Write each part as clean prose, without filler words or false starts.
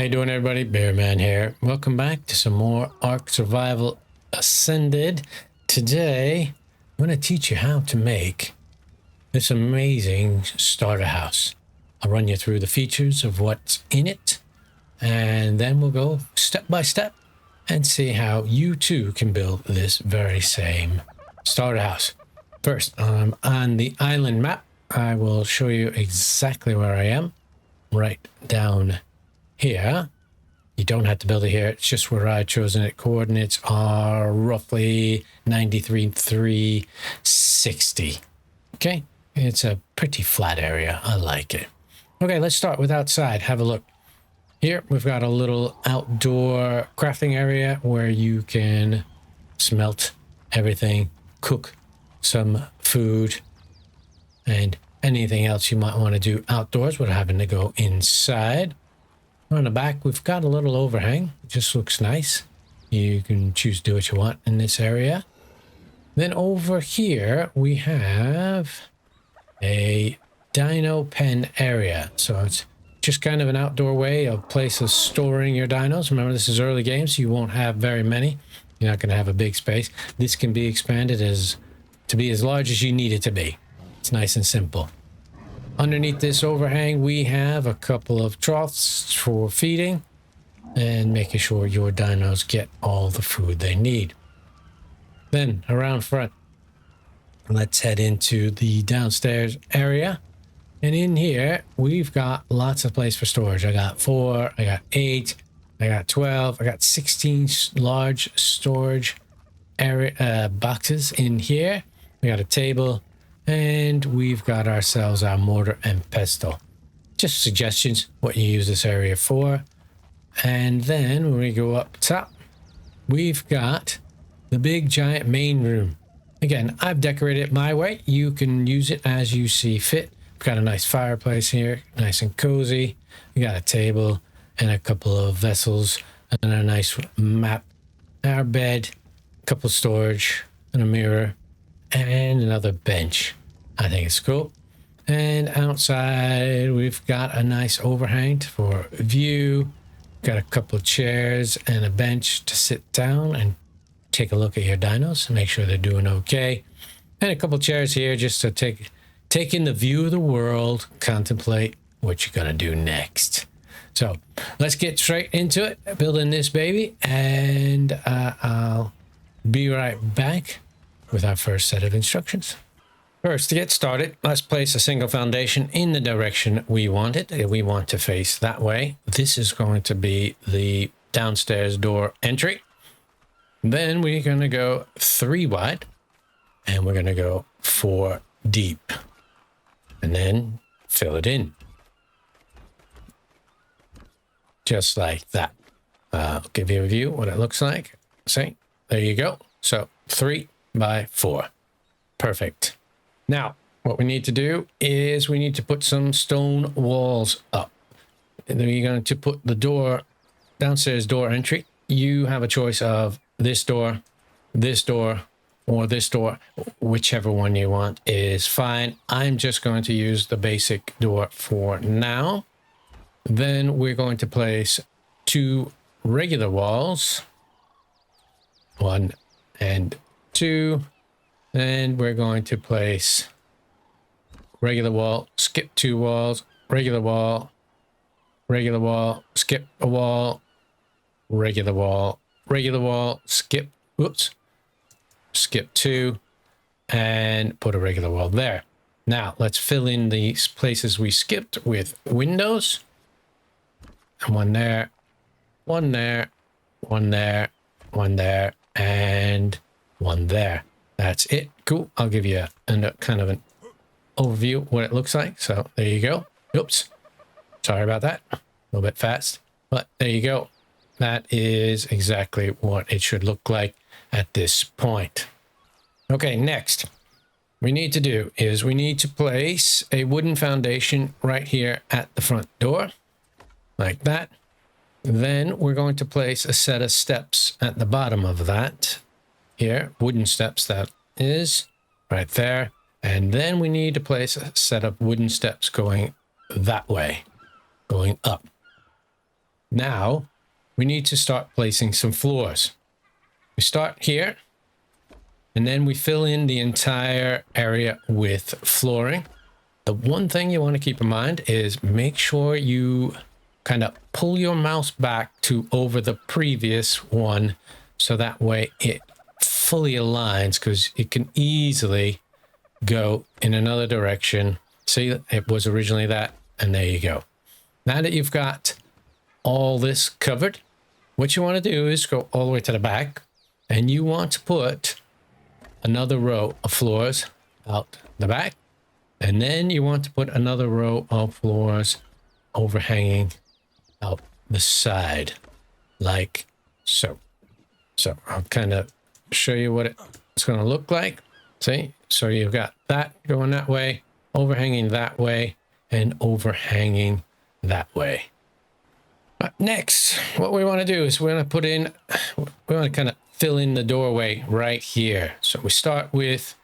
How you doing, everybody? Beerman here. Welcome back to some more Ark Survival Ascended. Today, I'm going to teach you how to make this amazing starter house. I'll run you through the features of what's in it, and then we'll go step by step and see how you too can build this very same starter house. First, on the island map, I will show you exactly where I am, right down here. You don't have to build it here, it's just where I've chosen it. Coordinates are roughly 93,360. Okay, it's a pretty flat area. I like it. Okay, let's start with outside. Have a look. Here we've got a little outdoor crafting area where you can smelt everything, cook some food, and anything else you might want to do outdoors without having to go inside. On the back, we've got a little overhang. It just looks nice. You can choose to do what you want in this area. Then over here, we have a dino pen area. So it's just kind of an outdoor way, a place of storing your dinos. Remember, this is early game, so you won't have very many. You're not going to have a big space. This can be expanded to be as large as you need it to be. It's nice and simple. Underneath this overhang, we have a couple of troughs for feeding and making sure your dinos get all the food they need. Then around front, let's head into the downstairs area. And in here, we've got lots of place for storage. I got 4, I got 8, I got 12, I got 16 large storage area boxes in here. We got a table. And we've got ourselves our mortar and pestle. Just suggestions what you use this area for. And then when we go up top, we've got the big giant main room. Again, I've decorated it my way. You can use it as you see fit. We've got a nice fireplace here, nice and cozy. We got a table and a couple of vessels and a nice map. Our bed, a couple of storage and a mirror. And another bench. I think it's cool. And outside, we've got a nice overhang for view. Got a couple of chairs and a bench to sit down and take a look at your dinos and make sure they're doing okay. And a couple of chairs here just to take in the view of the world, contemplate what you're gonna do next. So let's get straight into it, building this baby, and I'll be right back with our first set of instructions. First, to get started, let's place a single foundation in the direction we want it. We want to face that way. This is going to be the downstairs door entry. Then we're going to go 3 wide, and we're going to go 4 deep, and then fill it in. Just like that. I'll give you a view what it looks like. See, there you go. So 3 by 4. Perfect. Now, what we need to do is we need to put some stone walls up. And then you're going to put the door, downstairs door entry. You have a choice of this door, or this door. Whichever one you want is fine. I'm just going to use the basic door for now. Then we're going to place 2 regular walls. 1 and 2, and we're going to place regular wall, skip 2 walls, regular wall, skip a wall, regular wall, skip 2, and put a regular wall there. Now let's fill in these places we skipped with windows. And 1 there, 1 there, 1 there, 1 there, and 1 there. That's it. Cool. I'll give you a kind of an overview of what it looks like. So there you go. Oops. Sorry about that. A little bit fast, but there you go. That is exactly what it should look like at this point. Okay, next we need to do is we need to place a wooden foundation right here at the front door, like that. Then we're going to place a set of steps at the bottom of that. Here, wooden steps, that is right there. And then we need to place a set of wooden steps going that way, going up. Now we need to start placing some floors. We start here, and then we fill in the entire area with flooring. The one thing you want to keep in mind is make sure you kind of pull your mouse back to over the previous one, so that way it fully aligns, because it can easily go in another direction. See, it was originally that, and there you go. Now that you've got all this covered, what you want to do is go all the way to the back, and you want to put another row of floors out the back, and then you want to put another row of floors overhanging out the side, like so. So I'll kind of show you what it's going to look like. See, so you've got that going that way, overhanging that way, and overhanging that way. Next, what we want to do is we want to kind of fill in the doorway right here. So we start with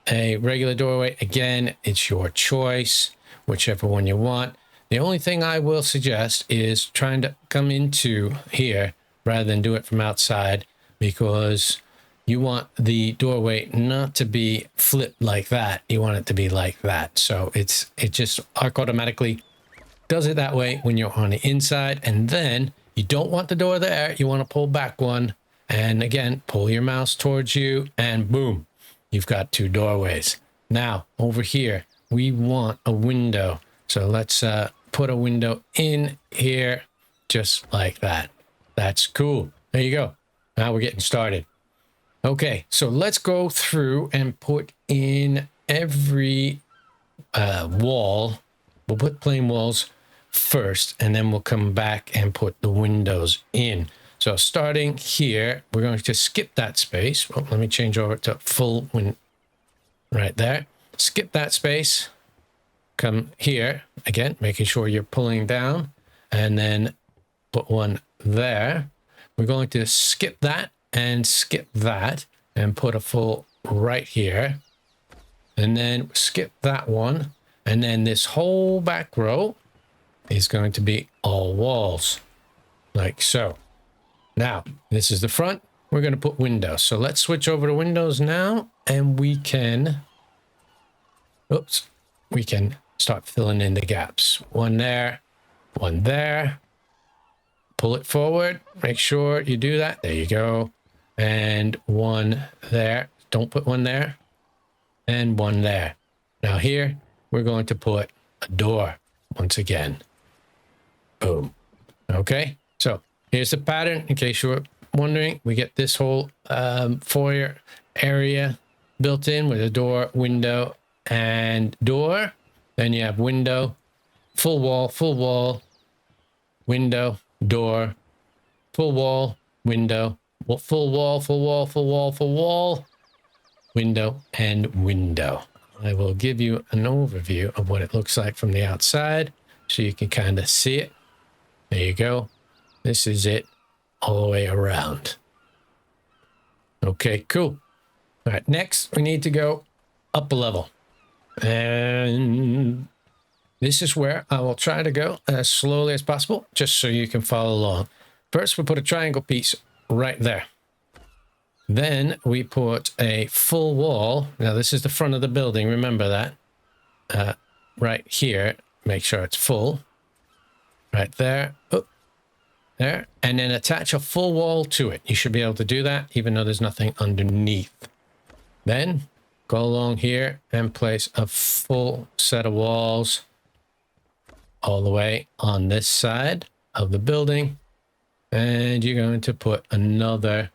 a regular doorway. Again, it's your choice, whichever one you want. The only thing I will suggest is trying to come into here rather than do it from outside, because you want the doorway not to be flipped like that. You want it to be like that. So it just Ark automatically does it that way when you're on the inside. And then you don't want the door there. You want to pull back one. And again, pull your mouse towards you, and boom, you've got two doorways. Now, over here, we want a window. So let's put a window in here, just like that. That's cool. There you go. Now we're getting started. Okay, so let's go through and put in every wall. We'll put plain walls first, and then we'll come back and put the windows in. So starting here, we're going to skip that space. Well, let me change over to full win right there. Skip that space. Come here again, making sure you're pulling down, and then put one there. We're going to skip that and skip that and put a full right here, and then skip that one, and then this whole back row is going to be all walls, like so. Now this is the front. We're going to put windows, so let's switch over to windows now, and we can start filling in the gaps. One there, one there. Pull it forward, make sure you do that. There you go. And one there. Don't put one there. And one there. Now here, we're going to put a door once again. Boom. Okay, so here's the pattern. In case you were wondering, we get this whole foyer area built in with a door, window, and door. Then you have window, full wall, window, door, full wall, window, full wall, window, and window. I will give you an overview of what it looks like from the outside so you can kind of see it. There you go. This is it all the way around. Okay, cool. All right, next we need to go up a level. And this is where I will try to go as slowly as possible, just so you can follow along. First, we put a triangle piece right there. Then we put a full wall. Now, this is the front of the building. Remember that. Right here. Make sure it's full. Right there. Oh, there. And then attach a full wall to it. You should be able to do that, even though there's nothing underneath. Then go along here and place a full set of walls all the way on this side of the building, and you're going to put another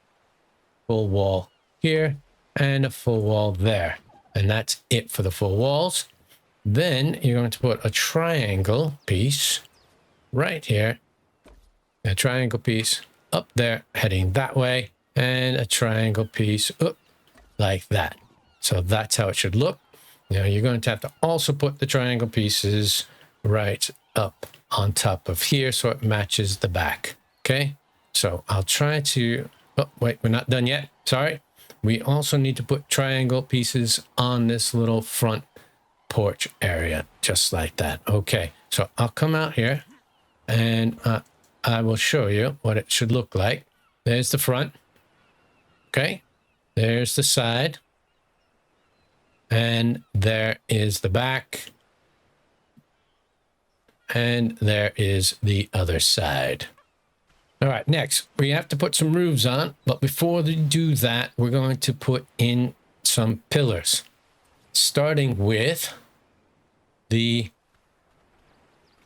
full wall here and a full wall there, and that's it for the full walls. Then you're going to put a triangle piece right here, a triangle piece up there heading that way, and a triangle piece up like that. So that's how it should look. Now you're going to have to also put the triangle pieces right up on top of here so it matches the back. Okay, so I'll try to, oh wait, we're not done yet, sorry. We also need to put triangle pieces on this little front porch area, just like that. Okay, so I'll come out here and I will show you what it should look like. There's the front. Okay. There's the side. And there is the back. And there is the other side. All right, next, we have to put some roofs on. But before we do that, we're going to put in some pillars. Starting with the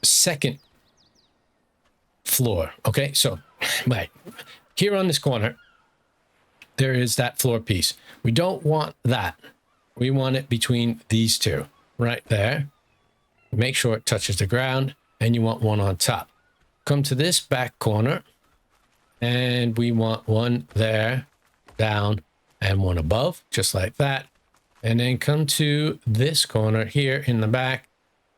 second floor. Okay, so right here on this corner, there is that floor piece. We don't want that. We want it between these two right there. Make sure it touches the ground, and you want one on top. Come to this back corner, and we want one there, down, and one above, just like that. And then come to this corner here in the back,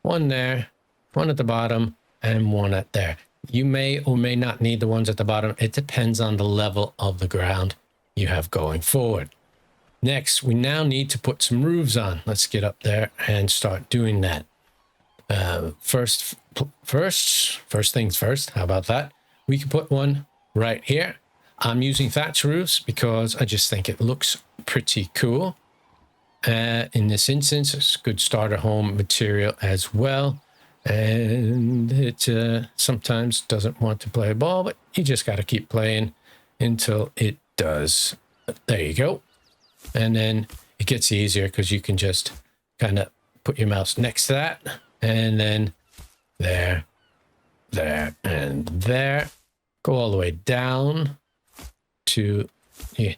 one there, one at the bottom, and one at there. You may or may not need the ones at the bottom. It depends on the level of the ground you have going forward. Next, we now need to put some roofs on. Let's get up there and start doing that. First things first. How about that? We can put one right here. I'm using thatch roofs because I just think it looks pretty cool. In this instance, it's good starter home material as well. And it sometimes doesn't want to play ball, but you just got to keep playing until it does. There you go. And then it gets easier because you can just kind of put your mouse next to that. And then there, and there. Go all the way down to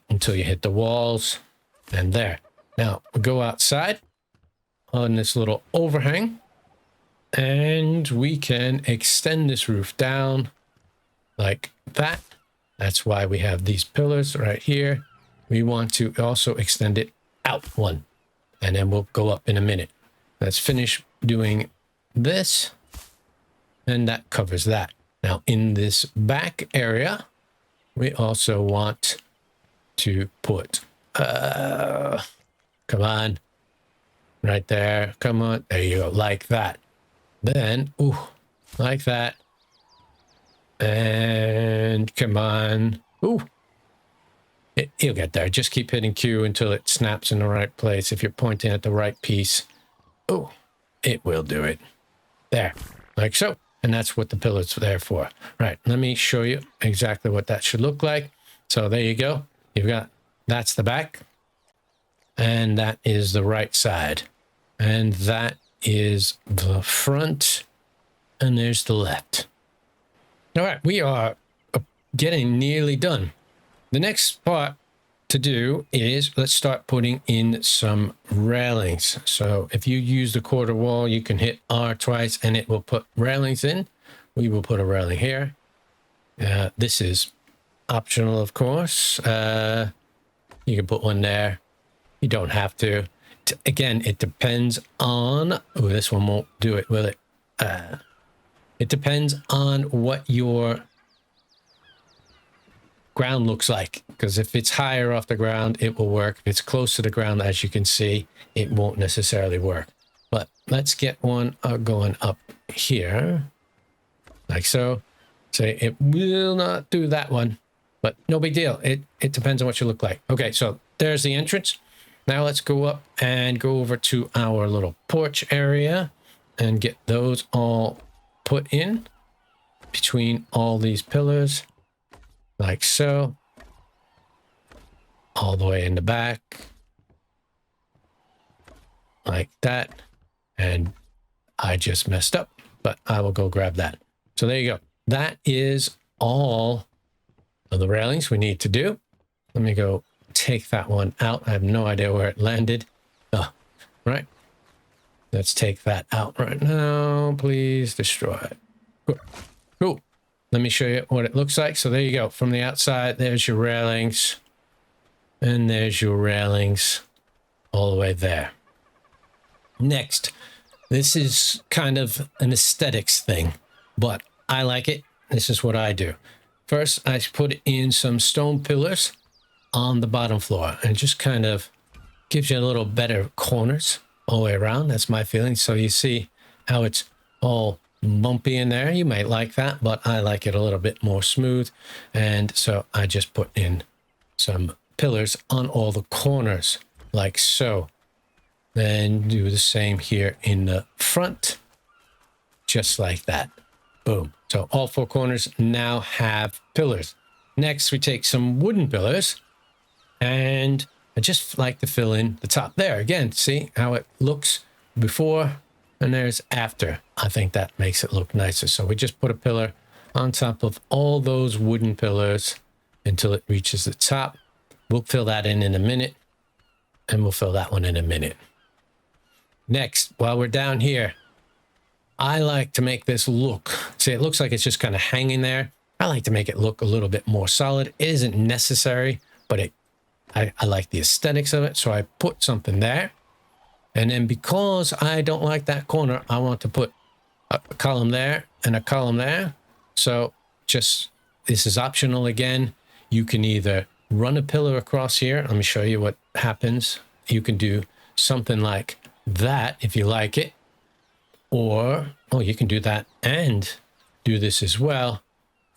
until you hit the walls. And there. Now, go outside on this little overhang. And we can extend this roof down like that. That's why we have these pillars right here. We want to also extend it out one. And then we'll go up in a minute. Let's finish doing this. And that covers that. Now, in this back area, we also want to put... come on. Right there. Come on. There you go. Like that. Then, ooh, like that. And come on. Ooh. You'll get there. Just keep hitting Q until it snaps in the right place. If you're pointing at the right piece, ooh, it will do it. There. Like so. And that's what the pillar's there for. Right. Let me show you exactly what that should look like. So there you go. You've got, that's the back. And that is the right side. And that is the front. And there's the left. All right, we are getting nearly done. The next part to do is let's start putting in some railings. So if you use the quarter wall, you can hit R twice and it will put railings in. We will put a railing here. This is optional, of course. You can put one there. You don't have to. Again, it depends on... Oh, this one won't do it, will it? It depends on what your ground looks like. Because if it's higher off the ground, it will work. If it's close to the ground, as you can see, it won't necessarily work. But let's get one going up here. Like so. Say it will not do that one. But no big deal. It depends on what you look like. Okay, so there's the entrance. Now let's go up and go over to our little porch area and get those all put in between all these pillars, like so, all the way in the back, like that. And I just messed up, but I will go grab that. So there you go. That is all of the railings we need to do. Let me go take that one out. I have no idea where it landed. Oh, right. Let's take that out right now. Please destroy it. Cool. Cool. Let me show you what it looks like. So there you go. From the outside, there's your railings. And there's your railings all the way there. Next, this is kind of an aesthetics thing, but I like it. This is what I do. First, I put in some stone pillars on the bottom floor, and it just kind of gives you a little better corners all the way around. That's my feeling. So you see how it's all bumpy in there. You might like that, but I like it a little bit more smooth. And so I just put in some pillars on all the corners like so. Then do the same here in the front, just like that. Boom. So all four corners now have pillars. Next, we take some wooden pillars, and I just like to fill in the top there. Again, see how it looks before and there's after. I think that makes it look nicer. So we just put a pillar on top of all those wooden pillars until it reaches the top. We'll fill that in a minute, and we'll fill that one in a minute. Next, while we're down here, I like to make this look, see, it looks like it's just kind of hanging there. I like to make it look a little bit more solid. It isn't necessary, but I like the aesthetics of it. So I put something there. And then because I don't like that corner, I want to put a column there and a column there. So just, this is optional again. You can either run a pillar across here. Let me show you what happens. You can do something like that if you like it. Or, oh, you can do that and do this as well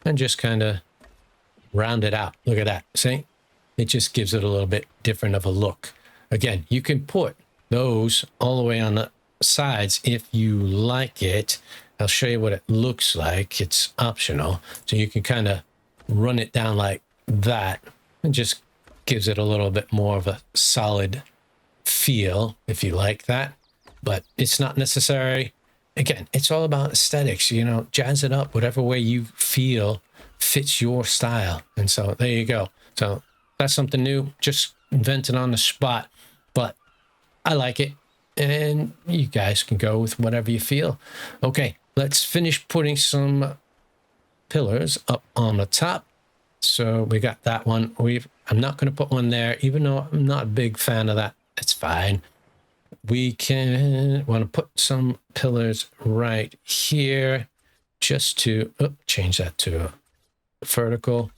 and just kind of round it out. Look at that. See? It just gives it a little bit different of a look. Again, you can put those all the way on the sides if you like it. I'll show you what it looks like. It's optional. So you can kind of run it down like that and just gives it a little bit more of a solid feel if you like that. But it's not necessary. Again, it's all about aesthetics, you know, jazz it up, whatever way you feel fits your style. And so there you go. So that's something new, just invented on the spot, but I like it. And you guys can go with whatever you feel. Okay, let's finish putting some pillars up on the top. So we got that one. I'm not going to put one there, even though I'm not a big fan of that. It's fine. We can want to put some pillars right here just to change that to vertical.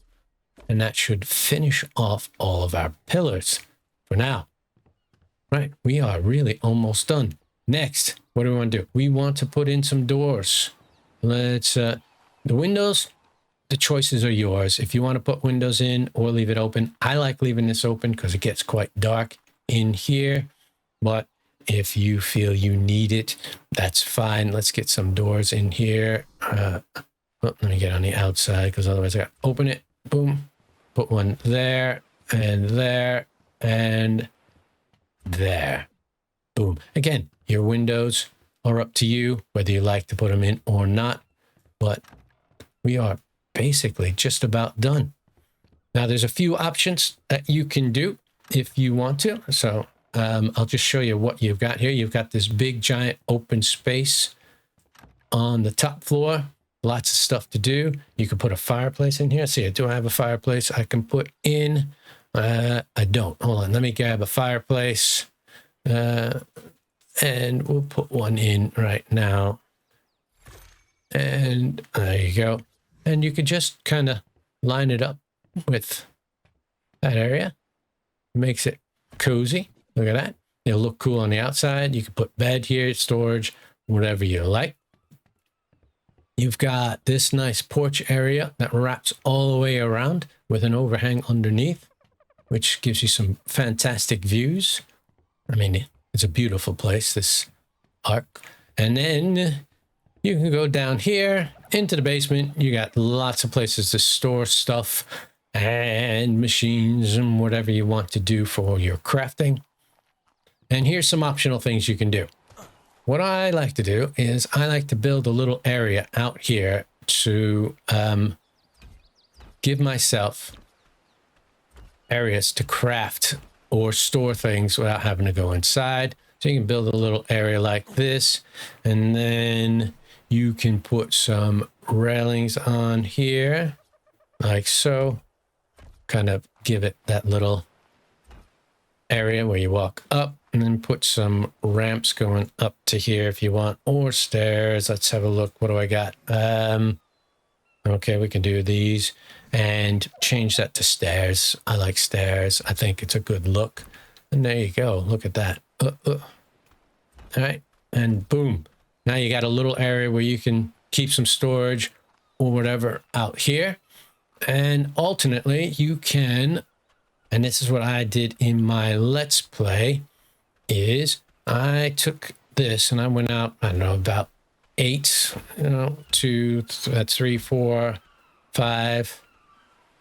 And that should finish off all of our pillars for now. Right, we are really almost done. Next, what do we want to do? We want to put in some doors. Let's, the windows, the choices are yours. If you want to put windows in or leave it open, I like leaving this open because it gets quite dark in here. But if you feel you need it, that's fine. Let's get some doors in here. Let me get on the outside because otherwise I got to open it. Boom. Put one there and there and there. Boom. Again, your windows are up to you, whether you like to put them in or not. But we are basically just about done. Now, there's a few options that you can do if you want to. So I'll just show you what you've got here. You've got this big, giant open space on the top floor. Lots of stuff to do. You can put a fireplace in here. See, do I have a fireplace I can put in? I don't. Hold on. Let me grab a fireplace. And we'll put one in right now. And there you go. And you could just kind of line it up with that area. Makes it cozy. Look at that. It'll look cool on the outside. You can put bed here, storage, whatever you like. You've got this nice porch area that wraps all the way around with an overhang underneath, which gives you some fantastic views. I mean, it's a beautiful place, this Ark. And then you can go down here into the basement. You got lots of places to store stuff and machines and whatever you want to do for your crafting. And here's some optional things you can do. What I like to do is I like to build a little area out here to give myself areas to craft or store things without having to go inside. So you can build a little area like this, and then you can put some railings on here like so. Kind of give it that little area where you walk up, and then put some ramps going up to here if you want, or stairs. Let's have a look. What do I got? Okay, we can do these and change that to stairs. I like stairs. I think it's a good look. And there you go. Look at that. All right. And boom. Now you got a little area where you can keep some storage or whatever out here. And alternately, you can, and this is what I did in my Let's Play, is I took this and I went out, I don't know, about 8, 2, 3, 4, 5,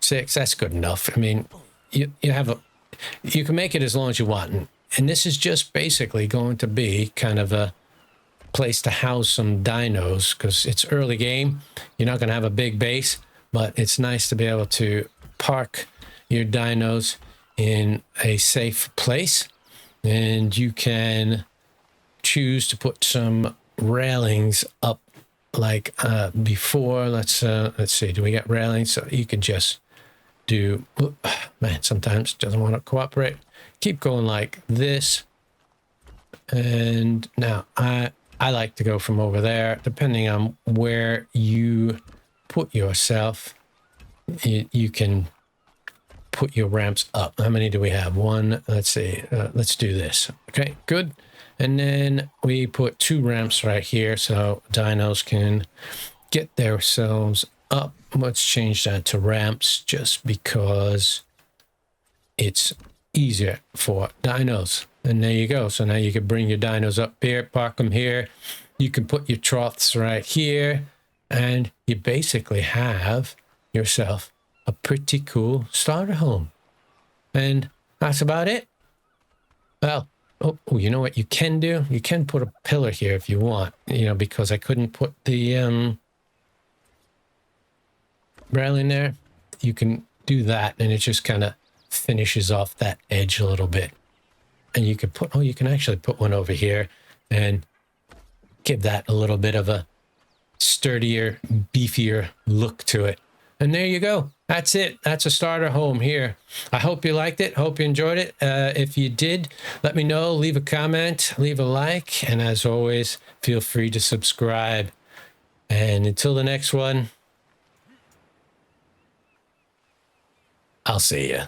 6. That's good enough. I mean, you can make it as long as you want. And this is just basically going to be kind of a place to house some dinos, because it's early game. You're not going to have a big base, but it's nice to be able to park your dinos in a safe place. And you can choose to put some railings up like before. Let's see, do we get railings? So you can just do, man, sometimes it doesn't want to cooperate. Keep going like this. And now I like to go from over there, depending on where you put yourself. You can put your ramps up. How many do we have? 1. Let's see. Let's do this. Okay, good. And then we put 2 ramps right here so dinos can get themselves up. Let's change that to ramps just because it's easier for dinos. And there you go. So now you can bring your dinos up here, park them here. You can put your troughs right here, and you basically have yourself a pretty cool starter home. And that's about it. Well, oh, you know what you can do? You can put a pillar here if you want, because I couldn't put the railing there. You can do that, and it just kind of finishes off that edge a little bit. And you could put, you can actually put one over here and give that a little bit of a sturdier, beefier look to it. And there you go. That's it. That's a starter home here. I hope you liked it. Hope you enjoyed it. If you did, let me know. Leave a comment, leave a like. And as always, feel free to subscribe. And until the next one, I'll see you.